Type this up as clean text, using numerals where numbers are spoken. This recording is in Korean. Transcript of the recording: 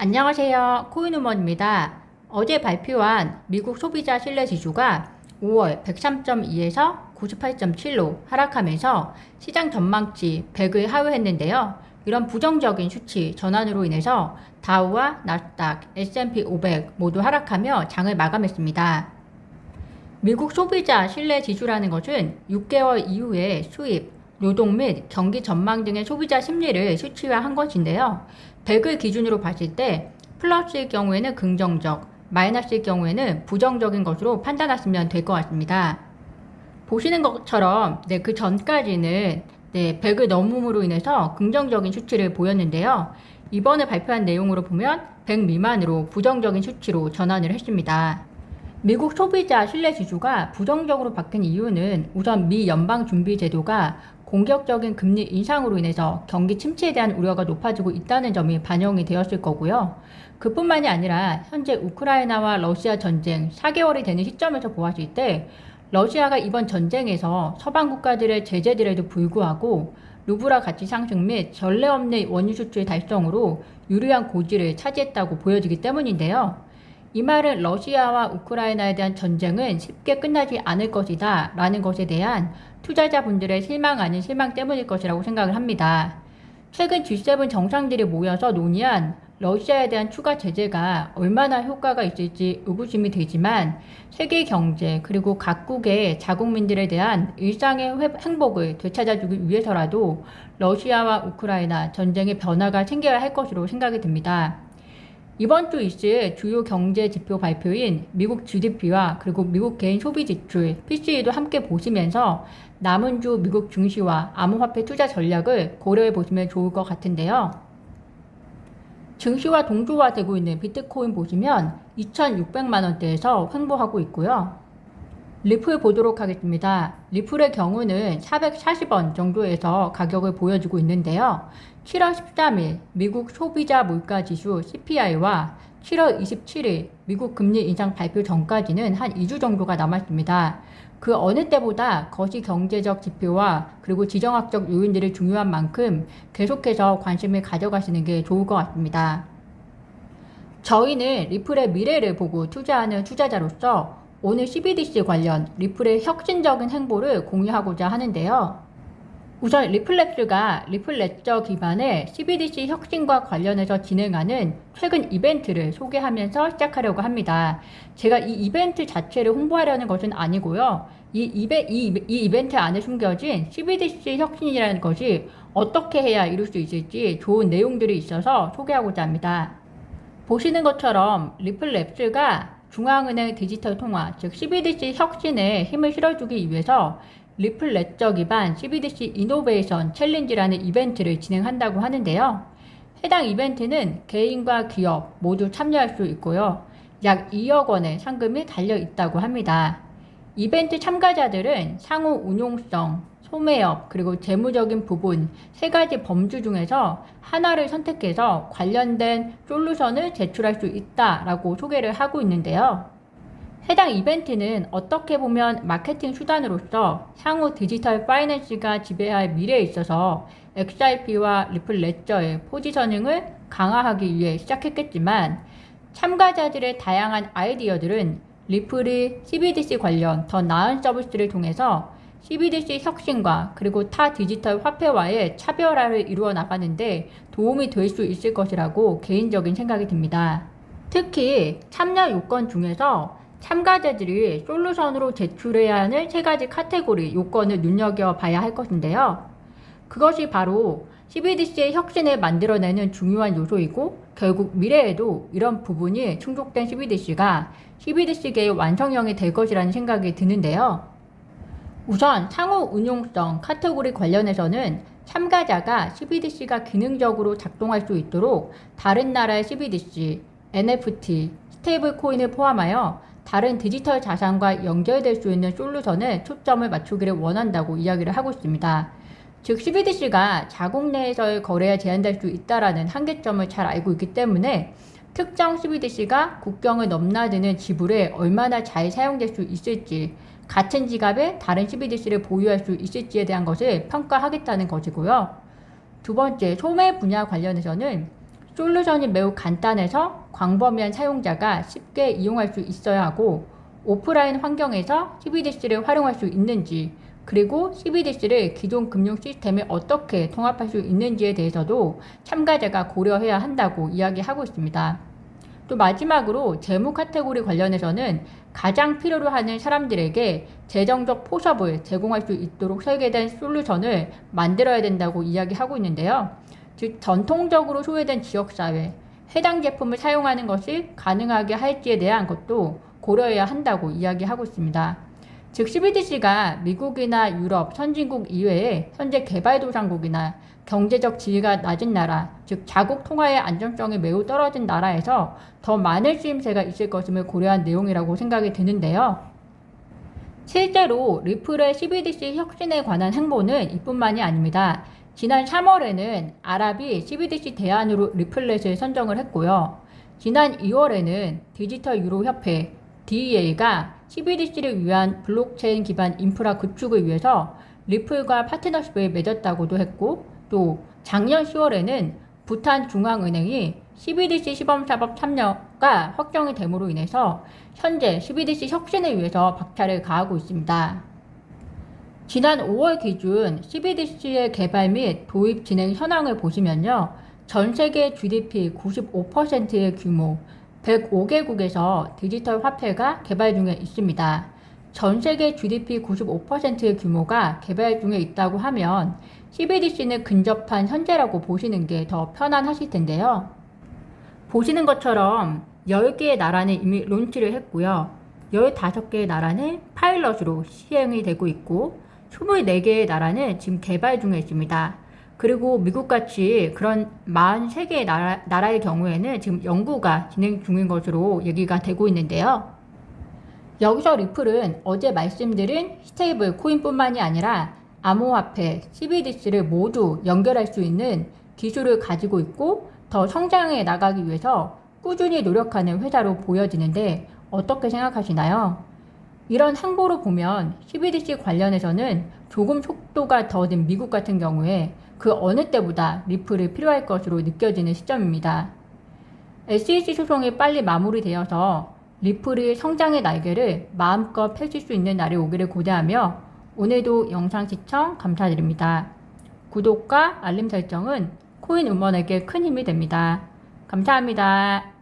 안녕하세요. 코인우먼입니다. 어제 발표한 미국 소비자 신뢰 지수가 5월 103.2에서 98.7로 하락하면서 시장 전망치 100을 하회했는데요. 이런 부정적인 수치 전환으로 인해서 다우와 나스닥, S&P 500 모두 하락하며 장을 마감했습니다. 미국 소비자 신뢰 지수라는 것은 6개월 이후의 수입, 노동 및 경기 전망 등의 소비자 심리를 수치화한 것인데요. 100을 기준으로 봤을 때 플러스일 경우에는 긍정적, 마이너스일 경우에는 부정적인 것으로 판단하시면 될 것 같습니다. 보시는 것처럼 그 전까지는 100을 넘음으로 인해서 긍정적인 수치를 보였는데요. 이번에 발표한 내용으로 보면 100 미만으로 부정적인 수치로 전환을 했습니다. 미국 소비자 신뢰 지수가 부정적으로 바뀐 이유는 우선 미 연방준비제도가 공격적인 금리 인상으로 인해서 경기 침체에 대한 우려가 높아지고 있다는 점이 반영이 되었을 거고요. 그뿐만이 아니라 현재 우크라이나와 러시아 전쟁 4개월이 되는 시점에서 보았을 때 러시아가 이번 전쟁에서 서방 국가들의 제재들에도 불구하고 루블화 가치 상승 및 전례 없는 원유 수출 달성으로 유리한 고지를 차지했다고 보여지기 때문인데요. 이 말은 러시아와 우크라이나에 대한 전쟁은 쉽게 끝나지 않을 것이다 라는 것에 대한 투자자분들의 실망 아닌 실망 때문일 것이라고 생각을 합니다. 최근 G7 정상들이 모여서 논의한 러시아에 대한 추가 제재가 얼마나 효과가 있을지 의구심이 되지만 세계 경제 그리고 각국의 자국민들에 대한 일상의 행복을 되찾아주기 위해서라도 러시아와 우크라이나 전쟁의 변화가 생겨야 할 것으로 생각이 듭니다. 이번 주 있을 주요 경제 지표 발표인 미국 GDP와 그리고 미국 개인 소비 지출, PCE도 함께 보시면서 남은 주 미국 증시와 암호화폐 투자 전략을 고려해 보시면 좋을 것 같은데요. 증시와 동조화되고 있는 비트코인 보시면 2,600만 원대에서 횡보하고 있고요. 리플 보도록 하겠습니다. 리플의 경우는 440원 정도에서 가격을 보여주고 있는데요. 7월 13일 미국 소비자 물가 지수 CPI와 7월 27일 미국 금리 인상 발표 전까지는 한 2주 정도가 남았습니다. 그 어느 때보다 거시 경제적 지표와 그리고 지정학적 요인들이 중요한 만큼 계속해서 관심을 가져가시는 게 좋을 것 같습니다. 저희는 리플의 미래를 보고 투자하는 투자자로서 오늘 CBDC 관련 리플의 혁신적인 행보를 공유하고자 하는데요. 우선 리플렉스가 리플레저 기반의 CBDC 혁신과 관련해서 진행하는 최근 이벤트를 소개하면서 시작하려고 합니다. 제가 이 이벤트 자체를 홍보하려는 것은 아니고요. 이 이벤트 안에 숨겨진 CBDC 혁신이라는 것이 어떻게 해야 이룰 수 있을지 좋은 내용들이 있어서 소개하고자 합니다. 보시는 것처럼 리플랩스가 중앙은행 디지털 통화, 즉 CBDC 혁신에 힘을 실어주기 위해서 리플레저 기반 CBDC 이노베이션 챌린지라는 이벤트를 진행한다고 하는데요. 해당 이벤트는 개인과 기업 모두 참여할 수 있고요. 약 2억 원의 상금이 달려 있다고 합니다. 이벤트 참가자들은 상호 운용성, 소매업, 그리고 재무적인 부분 세 가지 범주 중에서 하나를 선택해서 관련된 솔루션을 제출할 수 있다라고 소개를 하고 있는데요. 해당 이벤트는 어떻게 보면 마케팅 수단으로서 향후 디지털 파이낸스가 지배할 미래에 있어서 XRP와 리플레저의 포지셔닝을 강화하기 위해 시작했겠지만 참가자들의 다양한 아이디어들은 리플이 CBDC 관련 더 나은 서비스를 통해서 CBDC 혁신과 그리고 타 디지털 화폐와의 차별화를 이루어 나가는데 도움이 될 수 있을 것이라고 개인적인 생각이 듭니다. 특히 참여 요건 중에서 참가자들이 솔루션으로 제출해야 하는 세 가지 카테고리 요건을 눈여겨봐야 할 것인데요. 그것이 바로 CBDC의 혁신을 만들어내는 중요한 요소이고 결국 미래에도 이런 부분이 충족된 CBDC가 CBDC계의 완성형이 될 것이라는 생각이 드는데요. 우선 상호 운용성 카테고리 관련해서는 참가자가 CBDC가 기능적으로 작동할 수 있도록 다른 나라의 CBDC, NFT, 스테이블 코인을 포함하여 다른 디지털 자산과 연결될 수 있는 솔루션에 초점을 맞추기를 원한다고 이야기를 하고 있습니다. 즉 CBDC가 자국 내에서의 거래에 제한될 수 있다는 한계점을 잘 알고 있기 때문에 특정 CBDC가 국경을 넘나드는 지불에 얼마나 잘 사용될 수 있을지, 같은 지갑에 다른 CBDC를 보유할 수 있을지에 대한 것을 평가하겠다는 것이고요. 두 번째, 소매 분야 관련해서는 솔루션이 매우 간단해서 광범위한 사용자가 쉽게 이용할 수 있어야 하고 오프라인 환경에서 CBDC를 활용할 수 있는지, 그리고 CBDC를 기존 금융 시스템에 어떻게 통합할 수 있는지에 대해서도 참가자가 고려해야 한다고 이야기하고 있습니다. 또 마지막으로 재무 카테고리 관련해서는 가장 필요로 하는 사람들에게 재정적 포섭을 제공할 수 있도록 설계된 솔루션을 만들어야 된다고 이야기하고 있는데요. 즉 전통적으로 소외된 지역사회, 해당 제품을 사용하는 것이 가능하게 할지에 대한 것도 고려해야 한다고 이야기하고 있습니다. 즉 CBDC가 미국이나 유럽, 선진국 이외에 현재 개발도상국이나 경제적 지위가 낮은 나라, 즉 자국 통화의 안정성이 매우 떨어진 나라에서 더 많은 쓰임새가 있을 것임을 고려한 내용이라고 생각이 드는데요. 실제로 리플의 CBDC 혁신에 관한 행보는 이뿐만이 아닙니다. 지난 3월에는 아랍이 CBDC 대안으로 리플렛을 선정을 했고요. 지난 2월에는 디지털 유로 협회 DEA가 CBDC를 위한 블록체인 기반 인프라 구축을 위해서 리플과 파트너십을 맺었다고도 했고, 또 작년 10월에는 부탄 중앙은행이 CBDC 시범사업 참여가 확정이 됨으로 인해서 현재 CBDC 혁신을 위해서 박차를 가하고 있습니다. 지난 5월 기준 CBDC의 개발 및 도입 진행 현황을 보시면요. 전 세계 GDP 95%의 규모, 105개국에서 디지털 화폐가 개발 중에 있습니다. 전 세계 GDP 95%의 규모가 개발 중에 있다고 하면 CBDC는 근접한 현재라고 보시는 게 더 편안하실 텐데요. 보시는 것처럼 10개의 나라는 이미 론치를 했고요. 15개의 나라는 파일럿으로 시행이 되고 있고 24개의 나라는 지금 개발 중에 있습니다. 그리고 미국같이 그런 43개의 나라의 경우에는 지금 연구가 진행 중인 것으로 얘기가 되고 있는데요. 여기서 리플은 어제 말씀드린 스테이블 코인뿐만이 아니라 암호화폐, CBDC를 모두 연결할 수 있는 기술을 가지고 있고 더 성장해 나가기 위해서 꾸준히 노력하는 회사로 보여지는데 어떻게 생각하시나요? 이런 항보로 보면 CBDC 관련해서는 조금 속도가 더딘 미국 같은 경우에 그 어느 때보다 리플이 필요할 것으로 느껴지는 시점입니다. SEC 소송이 빨리 마무리되어서 리플이 성장의 날개를 마음껏 펼칠 수 있는 날이 오기를 고대하며 오늘도 영상 시청 감사드립니다. 구독과 알림 설정은 코인 우먼에게 큰 힘이 됩니다. 감사합니다.